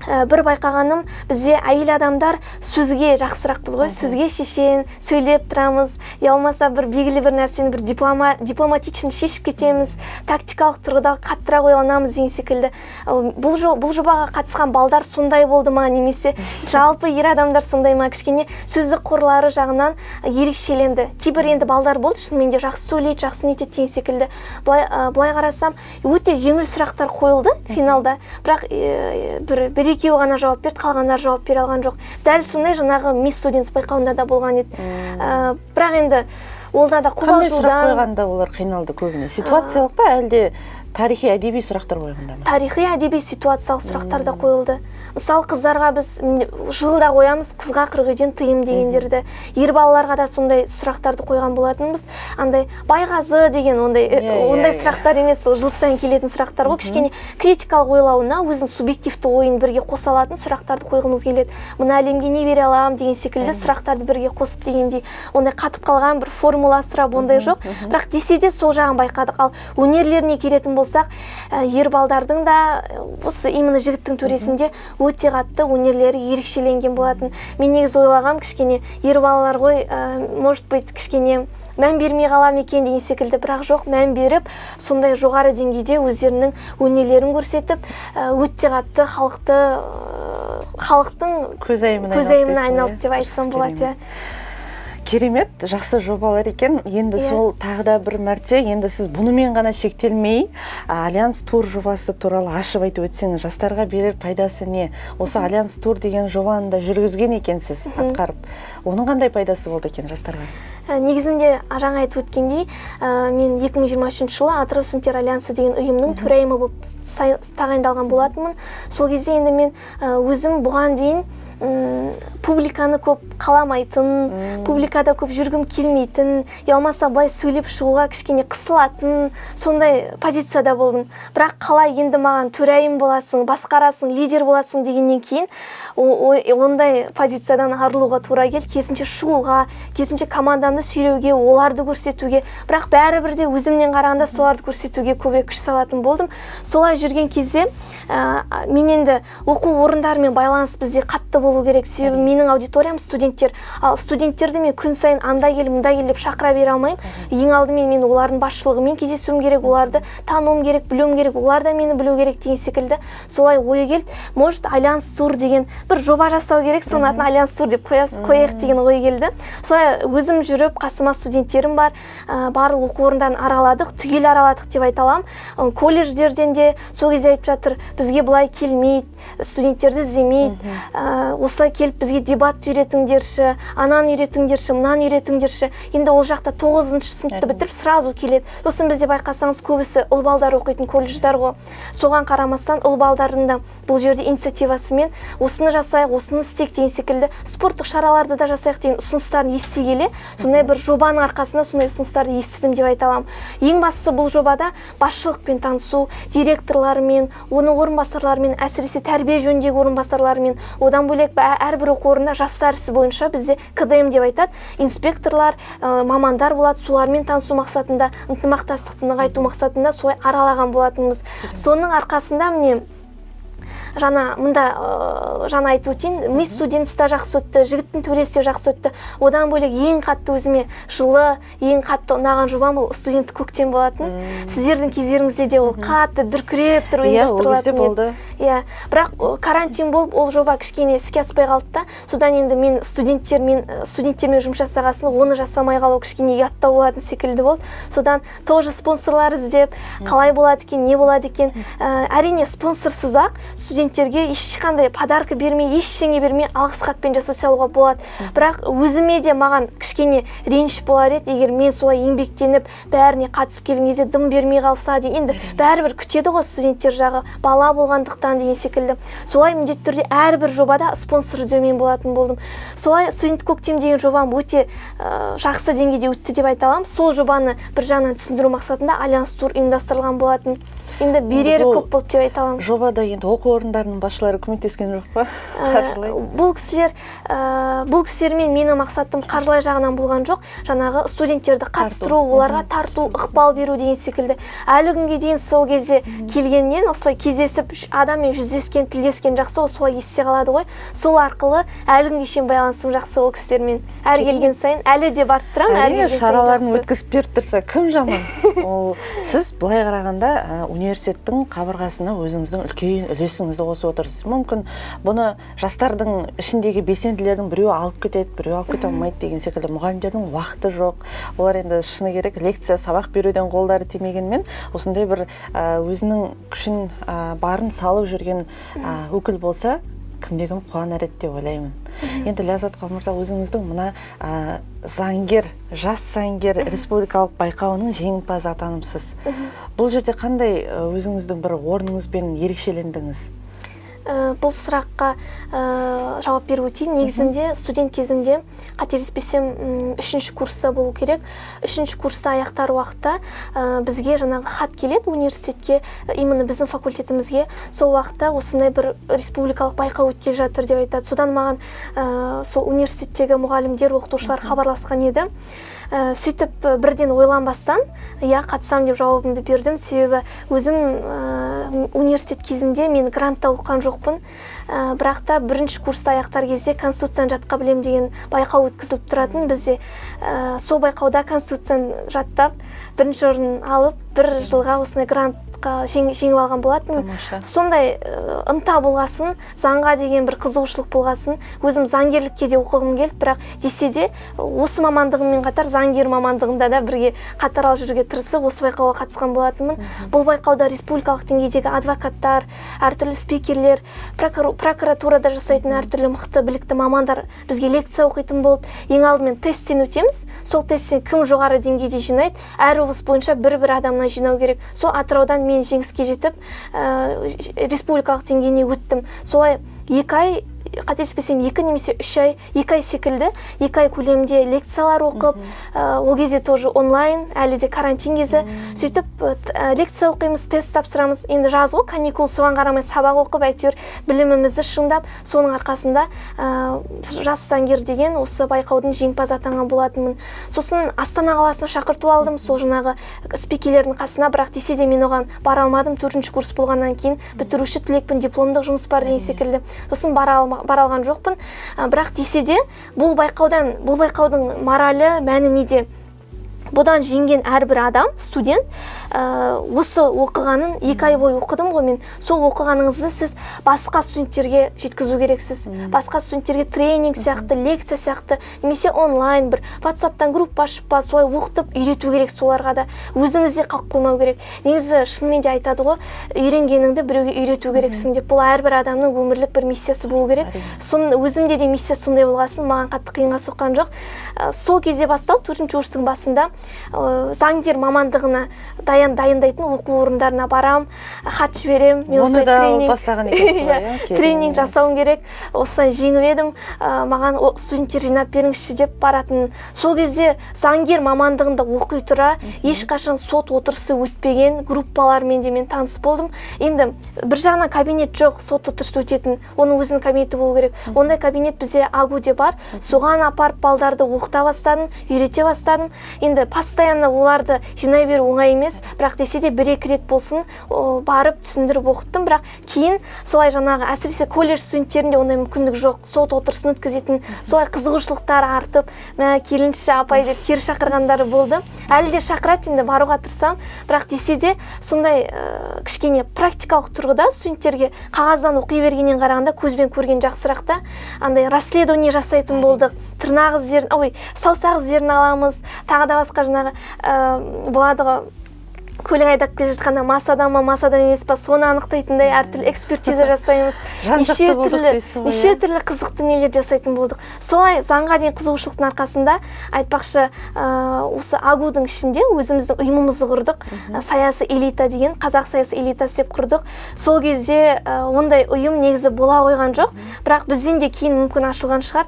B: бір байқағаным, бізде әйел адамдар сөзге жақсырақпыз ғой, сөзге шешен, сөйлеп тұрамыз, ялмаса бір белгілі бір нәрсені бір дипломатичен шешіп кетеміз, тактикалық тұрғыда қаттырақ ойланамыз деген секілді. Бұл жобаға қатысқан балдар сондай болды ма, немесе жалпы ер адамдар сондай ма, кішкене сөздік қорлары жағынан ерекшеленді. Кейбір енді балдар болды, шынымен де жақсы сөйлейді, жақсы нетеді деген секілді. Былай қарасам, өте жеңіл сұрақтар қойылды финалда, бірақ бір екеуі ғана жауап берді, қалғандар жауап бере алған жоқ. Дәл сондай жаңағы Miss Students байқауында да болған еді. Бірақ енді олда да
A: қандай сұрақ қойғанда олар қиналды көбіне? Ситуациялық па, әлде тарихи әдеби сұрақтар қойғанда ма?
B: Тарихи әдеби ситуациялық сұрақтар да қойылды. Мысалы, қыздарға біз жылда қоямыз, қызға 40 үйден тыйым дегендерді. Ер балаларға да сондай сұрақтарды қойған болатынбыз. Андай байғазы деген ондай сұрақтар емес, ол жыл сайын келетін сұрақтар ғой. Кішкене критикалық ойлауына өзінің субъективті ойын бірге қоса алатын сұрақтарды қойғымыз келеді. Мына әлемге не бере аламын деген секілді сұрақтарды бірге қосып дегендей, ондай қатып қалған бір формула сұрап ондай жоқ. Бірақ десе де сол жағын байқадық. Ал өнерлеріне келетін болсақ, ер балдардың да осы именно жігіттің төресінде өте қатты өнерлері ерекшеленген болатын. Мен негізі ойлағам, кішкене ер балалар ғой, может быть, кішкене мән бермей қалам екен деген секілді, бірақ жоқ, мән беріп, сондай жоғары деңгейде өздерінің өнерлерін көрсетіп, өте қатты халықтың көзайымына айналды деп айтсам болады.
A: Керемет, жақсы жобалар екен. Енді сол тағы да бір мәрте, енді сіз бұнымен ғана шектелмей, Альянс Тур жобасы туралы ашып айтып өтсеңіз, жастарға берер пайдасы не? Осы Альянс Тур деген жобаны да жүргізген екенсіз, атқарып. Оның қандай пайдасы болды екен жастарға?
B: Негізінде жаңа айтып өткендей, мен 2023 жылы Атырау студенттер альянсы деген ұйымның төрайымы болып тағайындалған болатынмын. Сол кезде енді мен өзім бұған дейін публиканы көп қаламайтын, публикада көп жүргім келмейтін, ялмаса былай сөйлеп шығуға кішкене қысылатын, сондай позицияда болдым. Бірақ қалай енді маған төрайым боласың, басқарасың, лидер боласың дегеннен кейін ондай позициядан арылуға тура келді, керісінше шығуға, керісінше командамды сүйреуге, оларды көрсетуге, бірақ бәрібір де өзімнен қарағанда соларды көрсетуге көбірек күш салатын болдым. Солай жүрген кезде мен енді оқу орындарымен байланыс бізде қатты болу керек, себебі менің аудиториям студенттер, ал студенттерді мен күн сайын анда кел, мында кел деп шақыра бере алмаймын. Ең алдымен мен олардың басшылығымен кездесуім керек, оларды тануым керек, білуім керек, олар да мені білу керек деген секілді. Солай ойы келді, может Альянс Тур деген бір жоба жасау керек, соның атын Альянс Тур деп қояйық деген ой келді. Солай өзім жүріп, қасыма студенттерім бар, барлық оқу орындарын араладық, түгел араладық деп айта аламын. Колледждерден де сол кезде айтып жатыр, бізге былай келмейді, студенттерді іздемейді, осылай келіп бізге дебат үйретіңдерші, ананы үйретіңдерші, мынаны үйретіңдерші. Енді ол жақта 9-шы сыныпты бітіріп сразу келеді. Сосын бізде байқасаңыз көбісі ұл балдар оқитын колледждар ғой. Соған қарамастан ұл балдардың да бұл жерде инициативасымен осыны жасайық, осыны істейік деген секілді спорттық шараларды да жасайық деген ұсыныстарын ести келе, сондай бір жобаның арқасында сондай ұсыныстарды естідім деп айта аламын. Ең бастысы бұл жобада басшылықпен танысу, директорлармен, оның орынбасарларымен, әсіресе тәрбие жөніндегі орынбасарларымен, одан бөлек әрбір оқу орнында жастар ісі бойынша бізде КДМ деп айтады, инспекторлар, мамандар болады, солармен танысу мақсатында, ынтымақтастықты нығайту мақсатында солай аралаған болатынбыз. Соның арқасында міне жаңа айтып өтейін, Miss Students та жақсы өтті, жігіттің төресі де жақсы өтті. Одан бөлек ең қатты өзіме жылы, ең қатты ұнаған жобам ол студенттік көктем болатын. Сіздердің кездеріңізде де ол қатты дүркіреп тұрып ұйымдастырылатын еді. Бірақ карантин болып ол жоба кішкене іске аспай қалды да. Содан енді мен студенттермен жұмыс жасағасын, оны жасамай қалу кішкене ұяттау болатын секілді болды. Содан тоже спонсорлар іздеп, қалай болады екен, не болады екен. Әрине спонсорсыз-ақ студенттер студенттерге ешқандай подарка бермей, ештеңе бермей алғыс хатпен жасай салуға болады. Бірақ өзіме де маған кішкене реніш болар еді, егер мен солай еңбектеніп бәріне қатысып келген кезде дым бермей қалса деген. Енді бәрібір күтеді ғой студенттер жағы, бала болғандықтан деген секілді. Солай міндетті түрде әрбір жобада спонсор іздеумен болатын болдым. Солай студент көктем деген жобам өте жақсы деңгейде өтті деп айта аламын. Сол жобаны бір жағынан түсіндіру мақсатында Альянс тур ұйымдастырылған болатын. Енді берері көп болды деп айта аламын.
A: Жобада енді оқу орындарының басшылары көмектескен жоқ па?
B: Бұл кісілермен менің мақсатым қаржылай жағынан болған жоқ. Жаңағы студенттерді қатыстыру, оларға тарту, ықпал беру деген секілді. Әлі күнге дейін сол кезде келгеннен осылай кездесіп, адаммен жүздескен, тілдескен жақсы, солай есте қалады ғой. Сол арқылы әлі күнге шейін байланысым жақсы ол кісілермен. Әр келген сайын әлі де барып тұрамын, әлі келген сайын
A: шараларын өткізіп беріп тұрса, кім жаман? Сіз былай қарағанда университеттің қабырғасына өзіңіздің үлкен үлесіңізді қосып отырсыз. Мүмкін бұны жастардың ішіндегі белсенділердің біреуі алып кетеді, біреуі алып кете алмайды деген секілді. Мұғалімдердің уақыты жоқ. Олар енді шыны керек лекция, сабақ беруден қолдары тимегенмен, осындай бір өзінің күшін барын салып жүрген өкіл болса, кімде-кім қуанар еді деп ойлаймын. Енді Ләззат Қалмырза, өзіңіздің мына заңгер, жас заңгер республикалық байқауының жеңімпазы атанымсыз. Бұл жерде қандай өзіңіздің бір орныңызбен ерекшелендіңіз?
B: Бұл сұраққа жауап беру өтейін. Негізінде студент кезімде, қателеспесем, 3-ші курста болу керек. 3-ші курста аяқтар уақытта бізге жаңағы хат келеді университетке, именно біздің факультетімізге. Сол уақытта осындай бір республикалық байқау өткелі жатыр деп айтады. Содан маған сол университеттегі мұғалімдер, оқытушылар хабарласқан еді. Сөйтіп бірден ойланбастан, қатысам деп жауабымды бердім. Себебі өзім университет кезінде мен грантта оқыған жоқпын. Бірақ та 1-ші курста аяқтар кезде конституцияны жатқа білем деген байқау өткізіліп тұратын. Бізде сол байқауда конституцияны жаттап, 1-ші орын алып, 1 жылға осындай грантқа жеңіп алған болатын. Сондай ынта болғасын, заңға деген бір қызығушылық болғасын, өзім заңгерлікке де оқығым келді, бірақ десе де осы мамандығыммен қатар заңгер мамандығында да бірге қатар алып жүруге тырысып, осы байқауға қатысқан болатынмын. Бұл байқауда республикалық деңгейдегі адвокаттар, әртүрлі спикерлер, прокуратурада жасайтын әртүрлі мықты білікті мамандар бізге лекция оқитын болды. Ең алдымен тесттен өтеміз. Сол тесттен кім жоғары деңгейде жинайды, әр облыс бойынша бір-бір адамнан жинау керек. Сол Атыраудан мен жеңіске жетіп, республикалық деңгейіне өттім. Солай 2 ай, қателеспесем 2 немесе 3 ай, 2 ай секілді, 2 ай көлемде лекциялар оқып, ол кезде тоже онлайн, әлі де карантин кезі. Сөйтіп лекция оқимыз, тест тапсырамыз. Енді жаз ғой, каникул, соған қарамай сабақ оқып, әйтеуір білімімізді шыңдап, соның арқасында жас заңгер деген осы байқаудың жеңімпазы атанған болатынмын. Сосын Астана қаласына шақырту алдым, сол жаңағы спикерлердің қасына, бірақ десе де мен оған бара алмадым. 4-ші курс болғаннан кейін бітіруші түлекпін, дипломдық жұмыс бар деген секілді. Сосын бара алған жоқпын. Бірақ десе де бұл байқаудың моралі, мәні неде? Бұдан жеңген әрбір адам, студент, осы оқығанын 2 ай бойы оқыдым ғой мен. Сол оқығаныңызды сіз басқа студенттерге жеткізу керексіз. Басқа студенттерге тренинг сияқты, лекция сияқты, немесе онлайн бір WhatsApp-тан группа ашып па, солай оқытып үйрету керек соларға да. Өзіңізде қалып қоймау керек. Негізі шынымен де айтады ғой, үйренгеніңді біреуге үйрету керексің деп. Бұл әрбір адамның өмірлік бір миссиясы болу керек. Өзімде де миссия сондай болғасын, маған қатты қиынға соққан жоқ. Сол кезде басталып, 4-ші курстың басында заңгер мамандығына дайындайтын оқу орындарына барам, хат жіберем, мен осылай тренинг жасауым керек, осылай жеңіп едім, маған студенттер жинап беріңізші деп баратын. Сол кезде заңгер мамандығында оқи тұра, ешқашан сот отырысы өтпеген группалармен де мен таныс болдым. Енді бір жағынан кабинет жоқ, сот отырысы өтетін, оның өзінің кабинеті болу керек. Ондай кабинет бізде Агуде бар, соған апарып балдарды оқыта бастадым, үйрете бастадым. Енді постоянно оларды жинай беру оңай емес, бірақ десе де 1-2 рет болсын барып түсіндіріп оқыттым. Бірақ кейін солай жаңағы әсіресе колледж студенттерінде ондай мүмкіндік жоқ, сот отырысын өткізетін, солай қызығушылықтар артып, келінші апай деп кері шақырғандары болды. Әлі де шақырады, енді баруға тырысам, бірақ десе де сондай кішкене практикалық тұрғыда студенттерге қағаздан оқи бергеннен қарағанда көзбен көрген жақсырақ та. Андай расследование жасайтын болдық, тырнақ іздерін, саусақ іздерін аламыз, тағы да басқа жаңағы болады ғой, көлік айдап келе жатқанда мас адам ма мас адам емес па соны анықтайтындай әртүрлі экспертиза жасаймыз. Неше түрлі қызықты нелер жасайтын болдық. Солай заңға дейін қызығушылықтың арқасында айтпақшы осы агудың ішінде өзіміздің ұйымымызды құрдық. Саясы элита деген, қазақ саясы элитасы деп құрдық. Сол кезде ондай ұйым негізі бола қойған жоқ, бірақ бізден де кейін мүмкін ашылған шығар.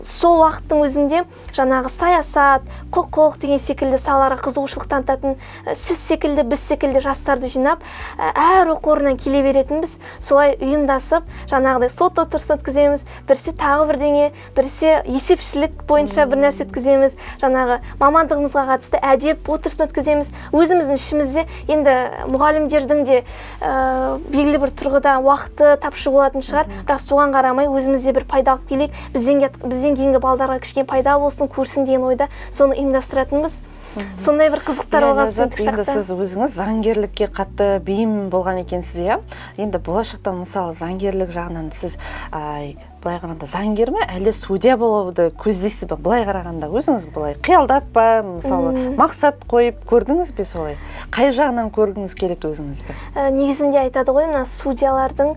B: Сол уақыттың өзінде жаңағы саясат, құқық деген секілді салаларға қызығушылық танытатын сіз секілді, біз секілді жастарды жинап, әр оқу орнынан келе беретінбіз. Солай ұйымдасып, жаңағыдай сот отырысын өткіземіз, бірсе тағы бірдеңе, бірсе есепшілік бойынша бір нәрсе өткіземіз, жаңағы мамандығымызға қатысты әдеп отырысын өткіземіз. Өзіміздің ішімізде енді мұғалімдердің де белгілі бір тұрғыда уақыты тапшы болатын шығар, бірақ соған қарамай өзімізде бір пайда алып келейік, бізден кейінгі балдарға кішкене пайда болсын, көрсін деген ойда соны ұйымдастыратынбыз. Сондай бір қызықтар болған сөйтіп шақта.
A: Енді сіз өзіңіз заңгерлікке қатты бейім болған екенсіз, иә? Енді болашақта мысалы заңгерлік жағынан сіз былай қарағанда заңгер ме, әлде судья болуды көздейсіз бе? Былай қарағанда өзіңіз былай қиялдап па, мысалы мақсат қойып көрдіңіз бе солай? Қай жағынан көргіңіз келеді өзіңізді?
B: Негізінде айтады ғой, мына судьялардың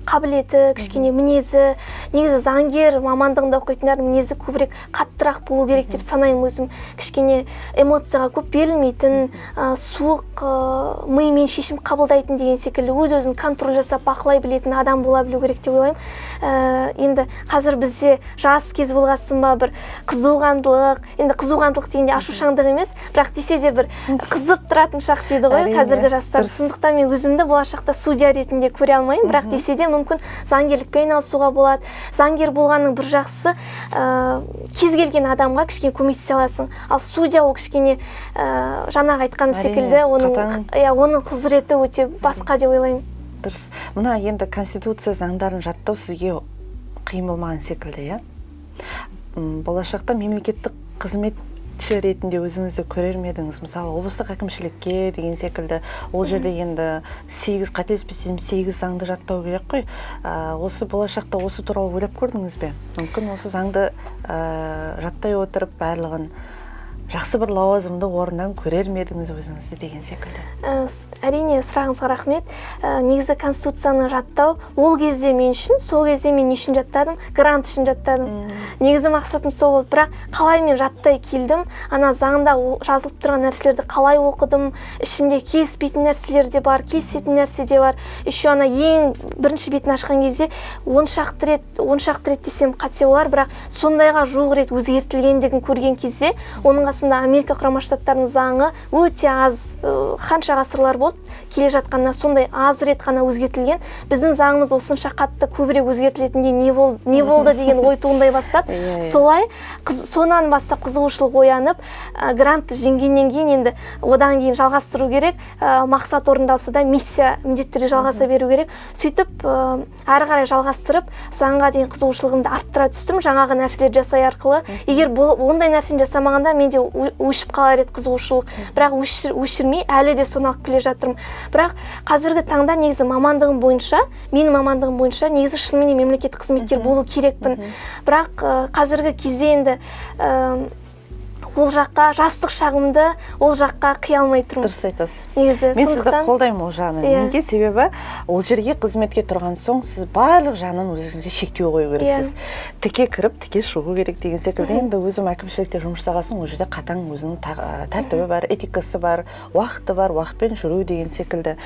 B: қабілеті, кішкене мінезі, негізі заңгер мамандығында оқитындар мінезі көбірек қаттырақ болу керек деп санаймын өзім. Кішкене эмоцияға көп берілмейтін, суық миымен шешім қабылдайтын деген секілді өз-өзін контроль жасап бақылай білетін адам бола білу керек деп ойлаймын. Енді қазір бізде жас кез болғасын ба бір қызуғандылық, енді қызуғандылық дегенде ашушаңдық емес, бірақ десе де бір қызып тұратын шақ дейді ғой қазіргі жастар. Сондықтан мен өзімді болашақта судья ретінде көре алмаймын, бірақ десе де мүмкін заңгерлікпен айналысуға болады. Заңгер болғанның бір жақсысы кез келген адамға кішкене көмектесе аласың. Ал судья ол кішкене жаңағы айтқан секілді оның құзыреті өте басқа деп ойлаймын.
A: Дұрыс. Мына енді конституция заңдарын жаттау сізге қиын болмаған секілді, иә? Болашақта мемлекеттік қызметші ретінде өзіңізді көрер ме едіңіз? Мысалы, облыстық әкімшілікке деген секілді, ол жерде енді қателеспесем 8 заңды жаттау керек қой. Осы болашақта осы туралы ойлап көрдіңіз бе? Мүмкін осы заңды жаттай отырып барлығын жақсы бір лауазымды орыннан көрер ме едіңіз өзіңізді деген секілді.
B: Әрине, сұрағыңызға рахмет. Негізі конституцияны жаттау ол кезде мен үшін, сол кезде мен не үшін жаттадым? Грант үшін жаттадым. Негізі мақсатым сол болды, бірақ қалай мен жаттай келдім, ана заңда жазылып тұрған нәрселерді қалай оқыдым, ішінде келіспейтін нәрселер де бар, келісетін нәрсе де бар. Еще ана ең бірінші бетін ашқан кезде 10 шақты рет десем қате болар, бірақ сондайға жуық рет өзгертілгендігін көрген кезде, оның Америка құрама штаттарының заңы өте аз, қанша ғасырлар болды, келе жатқанына сондай аз рет қана өзгертілген. Біздің заңымыз осынша қатты көбірек өзгертілетінде не болды деген ой туындай бастады. Солай, сонан бастап қызығушылық оянып, грант жеңгеннен кейін енді одан кейін жалғастыру керек, мақсат орындалса да миссия міндетті түрде жалғаса беру керек. Сөйтіп, әрі қарай жалғастырып, заңға деген қызығушылығымды арттыра түстім, жаңағы нәрселер жасай арқылы. Егер ондай нәрсені жасамағанда менде өшіп қалар еді қызығушылық, бірақ өшірмей әлі де соны алып келе жатырмын. Бірақ қазіргі таңда негізі менің мамандығым бойынша негізі шынымен мемлекеттік қызметкер болу керекпін. Бірақ қазіргі кезде енді ол жаққа, жастық шағымды ол жаққа қия алмай тұрмын.
A: Дұрыс айтасыз.
B: Негізі,
A: мен сізді қолдаймын ол жағынан. Неге? Себебі ол жерге қызметке тұрған соң сіз барлық жағынан өзіңізге шектеу қою керексіз. Тіке кіріп, тіке шығу керек деген секілді. Енді өзім әкімшілікте жұмыс жасағасын, ол жерде қатаң өзінің тәртібі бар, этикасы бар, уақыты бар, уақытпен жүру деген секілді.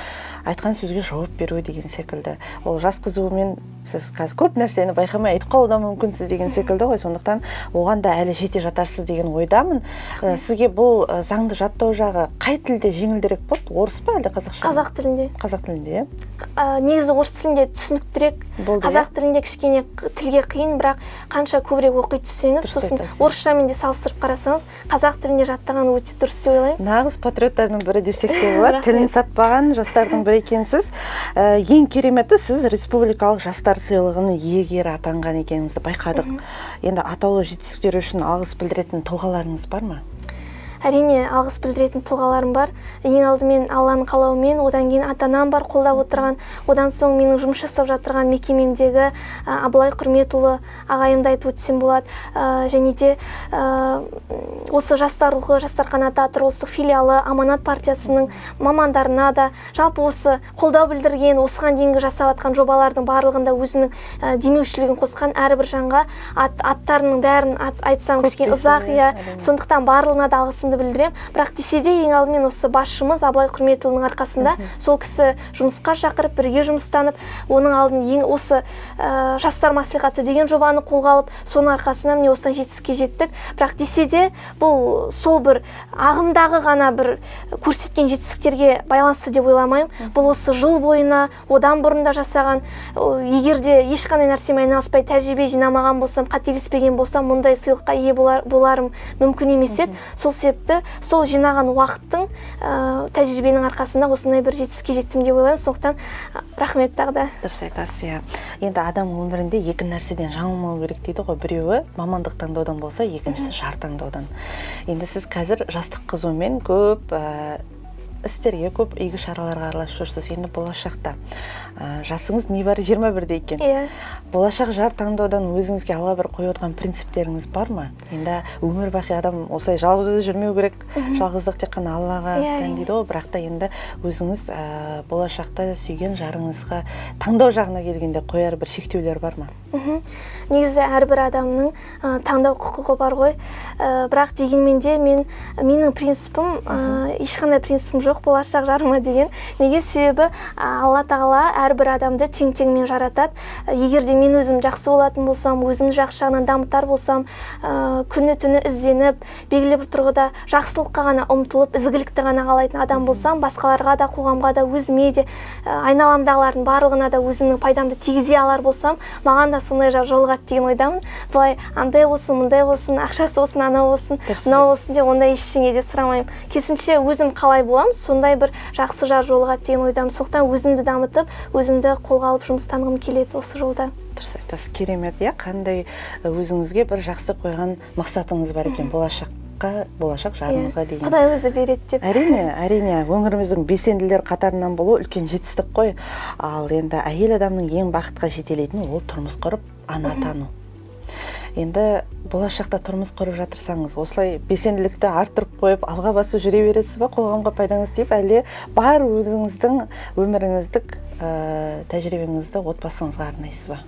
A: Айтқан сөзге жауап беру деген секілді. Ол жас қызуымен сіз қазір көп нәрсені байқамай айтып қалуы да мүмкінсіз деген секілді ғой. Сондықтан оған да әлі жете жатарсыз деген ойдамын. Сізге бұл заңды жаттау жағы қай тілде жеңілдірек болды? Орыс па әлде қазақша?
B: Қазақ тілінде.
A: Қазақ тілінде,
B: негізі орыс тілінде түсініктірек, қазақ тілінде кішкене тілге қиын, бірақ қанша көбірек оқи түссеңіз, сосын орысшамен де салыстырып қарасаңыз, қазақ тілінде жаттаған өте дұрыс деп ойлаймын.
A: Нағыз патриоттардың бірі десек те болады. Тілін сатпаған жастардың бірі екенсіз. Ең кереметі, сіз республикалық жастар сыйлығының иегері атанған екеніңізді байқадық. Енді атаулы жетістіктер үшін алғыс білдіретін тұлғаларыңыз бар ма?
B: әрине алғыс білдіретін тұлғаларым бар. Ең алдымен Алланың қалауымен, одан кейін ата-анам бар қолдап отырған, одан соң менің жұмыс жасап жатырған мекемемдегі Абылай Құрметұлы ағайымды айтып өтсем болады. Және де осы жастар рухы, жастар қанаты атырау облыстық филиалы Аманат партиясының мамандарына да, жалпы осы қолдау білдірген, осыған дейінгі жасап жатқан жобалардың барлығында өзінің демеушілігін қосқан әрбір жанға аттарының бәрін айтсам кішкене ұзақ, сондықтан барлығына да алғысымды білдіремін. Бірақ десе де ең алдымен осы басшымыз Абылай Құрметұлының арқасында сол кісі жұмысқа шақырып, бірге жұмыстанып, оның алдын осы жастар маслихаты деген жобаны қолға алып, соның арқасында міне осыдан жетістікке жеттік. Бірақ десе де бұл сол бір ағымдағы ғана бір көрсеткен жетістіктерге байланысты деп ойламаймын. Бұл осы жыл бойына, одан бұрында жасаған, егер де ешқандай нәрсемен айналыспай тәжірибе жинамаған болсам, қателеспеген болсам, мұндай сыйлыққа ие боларым мүмкін емес еді. Сол себепті сол жинаған уақыттың тәжірибенің арқасында осындай бір жетістікке жеттім деп ойлаймын. Сондықтан рахмет тағы да.
A: Дұрыс айтасыз, енді адам өмірінде екі нәрседен жаңылмау керек дейді ғой. Біреуі мамандық таңдаудан болса, екіншісі жар таңдаудан. Енді сіз қазір жастық қызумен көп істерге, көп игі шараларға араласып жүрсіз. Енді болашақта жасыңыз небәрі 21-де екен. Болашақ жар таңдаудан өзіңізге алға бір қойып отырған принциптеріңіз бар ма? Енді өмір бақи адам осылай жалғыз жүрмеу керек. Жалғыздық тек қана Аллаға тән дейді ғой. Бірақ та енді өзіңіз болашақта сүйген жарыңызға таңдау жағына келгенде қояр бір шектеулер бар ма?
B: Негізі әрбір адамның таңдау құқығы бар ғой. Бірақ дегенмен де менің принципім, ешқандай принципім жоқ болашақ жарыма деген. Неге? Себебі Алла Тағала әрбір адамды тең-теңмен жаратады. Егер де мен өзім жақсы болатын болсам, өзімді жақсы жағынан дамытар болсам, күні-түні ізденіп, белгілі бір тұрғыда жақсылыққа ғана ұмтылып, ізгілікті ғана қалайтын адам болсам, басқаларға да, қоғамға да, өзіме де, айналамдағылардың барлығына да өзімнің пайдамды тигізе алар болсам, маған да сондай жар жолығады деген ойдамын. Былай андай болсын, мұндай болсын, ақшасы болсын, анау болсын, мынау болсын деп ондай ештеңе де сұрамаймын. Керісінше өзім қалай боламын, сондай бір жақсы жар жолығады деген ойдамын. Сондықтан өзімді дамытып, өзімді қолға алып жұмыстанғым келеді осы жолда.
A: Дұрыс айтасыз, керемет. Қандай өзіңізге бір жақсы қойған мақсатыңыз бар екен болашақ жарыңызға деген.
B: Құдай өзі береді деп.
A: Әрине, өміріміздің белсенділер қатарынан болу үлкен жетістік қой. Ал енді әйел адамның ең бақытқа жетелейтіні ол тұрмыс құрып, ана атану. Енді болашақта тұрмыс құрып жатырсаңыз, осылай белсенділікті арттырып қойып, алға басып жүре бересіз ба, қоғамға пайдаңыз тиіп, әлде бар өзіңіздің өміріңіздік тәжірибеңізді отбасыңызға арнайсыз ба?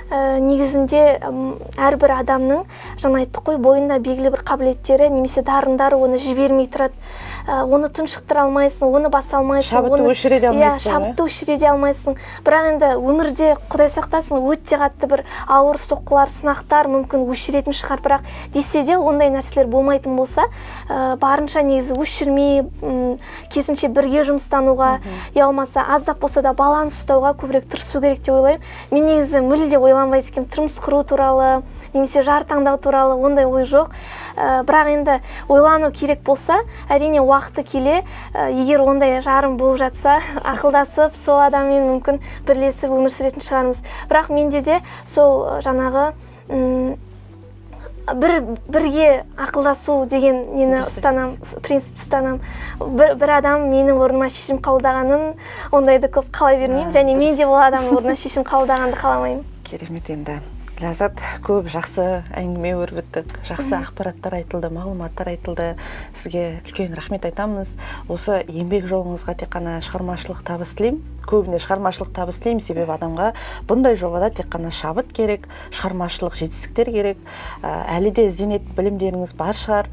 B: Негізінде әрбір адамның, жаңа айттық қой, бойында белгілі бір қабілеттері немесе дарындары оны жібермей тұрады. Оны тұншықтыра алмайсың, оны баса алмайсың,
A: шабытты өшіре алмайсың.
B: Шабытты өшіре алмайсың. Бірақ енді өмірде Құдай сақтасын, өте қатты бір ауыр соққылар, сынақтар мүмкін өшіретін шығар. Бірақ десе де ондай нәрселер болмайтын болса, барынша негізі өшірмей, керісінше бірге жұмыстануға, болмаса аздап болса да баланс ұстауға көбірек тырысу керек деп ойлаймын. Мен негізі мүлде ойланбайды екенмін, тұрмыс құру туралы, немесе жар таңдау туралы ондай ой жоқ. Бірақ енді ойлану керек болса, әрине уақыты келе, егер ондай жарым болып жатса, ақылдасып, сол адаммен мүмкін бірлесіп өмір сүретін шығармыз. Бірақ менде де сол жаңағы бірге ақылдасу деген нені ұстанам, принцип ұстанам. Бір адам менің орныма шешім қабылдағанын, ондайды көп қалай бермеймін, және мен де ол адамның орнына шешім қабылдағанды қаламаймын.
A: Керемет. Енді Ләззат, көп жақсы әңгіме өрбіттік, жақсы ақпараттар айтылды, мағлұматтар айтылды. Сізге үлкен рахмет айтамыз. Осы еңбек жолыңызға тек қана шығармашылық табыс тілеймін. Көбіне шығармашылық табыс тілеймін, себебі адамға бұндай жобада тек қана шабыт керек, шығармашылық жетістіктер керек. Әлі де ізденетін білімдеріңіз бар шығар.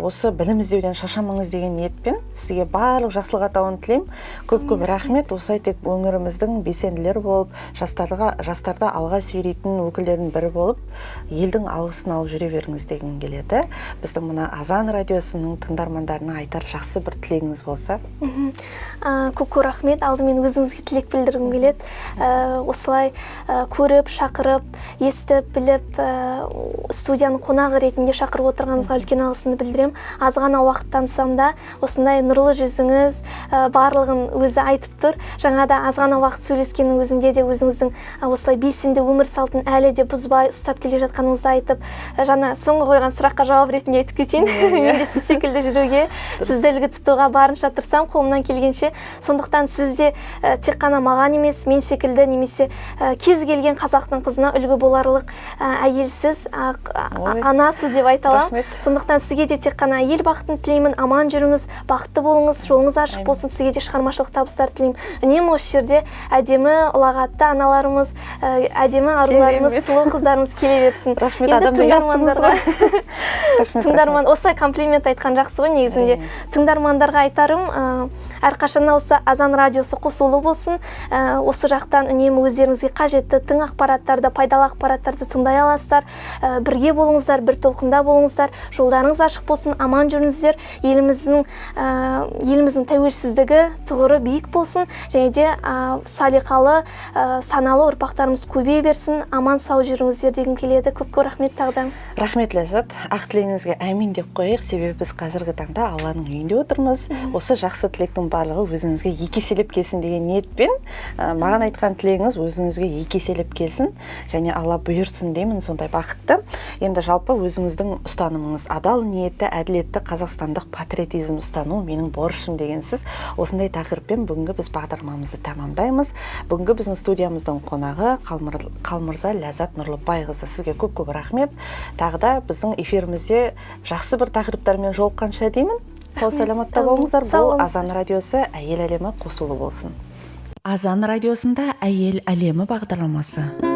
A: Осы білім іздеуден шаршамаңыз деген ниетпен сізге барлық жақсылық атауын тілеймін. Көп рахмет. Осылай тек өңіріміздің белсенділері болып, жастарды алға сүйрейтін өкілдердің бірі болып, елдің алғысын алып жүре беріңіз деген келеді. Біздің мына Азан радиосының тыңдармандарына айтар жақсы бір тілегіңіз болса.
B: Көп рахмет. Алдымен өзіңізге тілек білдіргім келеді. Осылай көріп, шақырып, естіп, біліп, студияның қонағы ретінде шақырып отырғаныңызға үлкен алғысымды білдіремін. Аз ғана уақыт танысам да, осындай нұрлы жүзіңіз барлығын өзі айтып тұр. Жаңада аз ғана уақыт сөйлескеннің өзінде де өзіңіздің осылай белсенді өмір салтын әлі де бұзбай ұстап келе жатқаныңызды айтып, жаңа соңғы қойған сұраққа жауап ретінде айтып кетейін. Мен де сіз секілді жүруге, сізді үлгі тұтуға барынша тырысамын қолымнан келгенше. Сондықтан сіз де тек қана маған емес, мен секілді немесе кез келген қазақтың қызына үлгі боларлық әйелсіз, анасыз деп айта аламын. Сондықтан сізге де тек қана әйел бақытын тілеймін, аман жүріңіз, бақытты болыңыз, жолыңыз ашық болсын, сізге де шығармашылық табыстар тілеймін. Үнемі осы жерде әдемі ұлағатты аналарымыз, әдемі аруларымыз, сұлу қыздарымыз келе берсін. Енді тыңдарман осылай комплимент айтқан жақсы ғой негізінде. Тыңдармандарға айтарым, әрқашан осы Азан радиосы қосулы болсын. Осы жақтан үнемі өздеріңізге қажетті тың ақпараттарды, пайдалы ақпараттарды тыңдай аласыздар. Бірге болыңыздар, бір толқында болыңыздар. Жолдарыңыз ашық болсын, аман жүріңіздер. Еліміздің тәуелсіздігі тұғыры биік болсын, және де салиқалы, саналы ұрпақтарымыз көбейе берсін. Аман сау жүріңіздер дегім келеді. Көп рахмет тағда.
A: Рахмет Ләззат. Ақ тілегіңізге әмин деп қояйық, себебі біз қазіргі таңда Алланың үйінде отырмыз. Осы жақсы тілектің барлығы өзіңізге екі еселеп келсін деген ниетпен, маған айтқан тілегіңіз өзіңізге екі еселеп келсін, және Алла бұйыртсын деймін сондай бақытты. Енді жалпы өзіңіздің ұстанымыңыз адал ниетті, әділетті қазақстандық патриотизм ұстану менің борышым дегенсіз. Осындай тақырыппен бүгінгі біз бағдарламамызды тамамдаймыз. Бүгінгі біздің студиямыздың қонағы Қалмырза Ләззат Нұрлыбайқызы. Сізге көп рахмет. Тағы да біздің эфирімізде жақсы бір тақырыптармен жолыққанша деймін. Сау саламатта болыңыздар. Бұл Азан радиосы әйел әлемі қосулы болсын. Азан радиосында әйел әлемі бағдарламасы.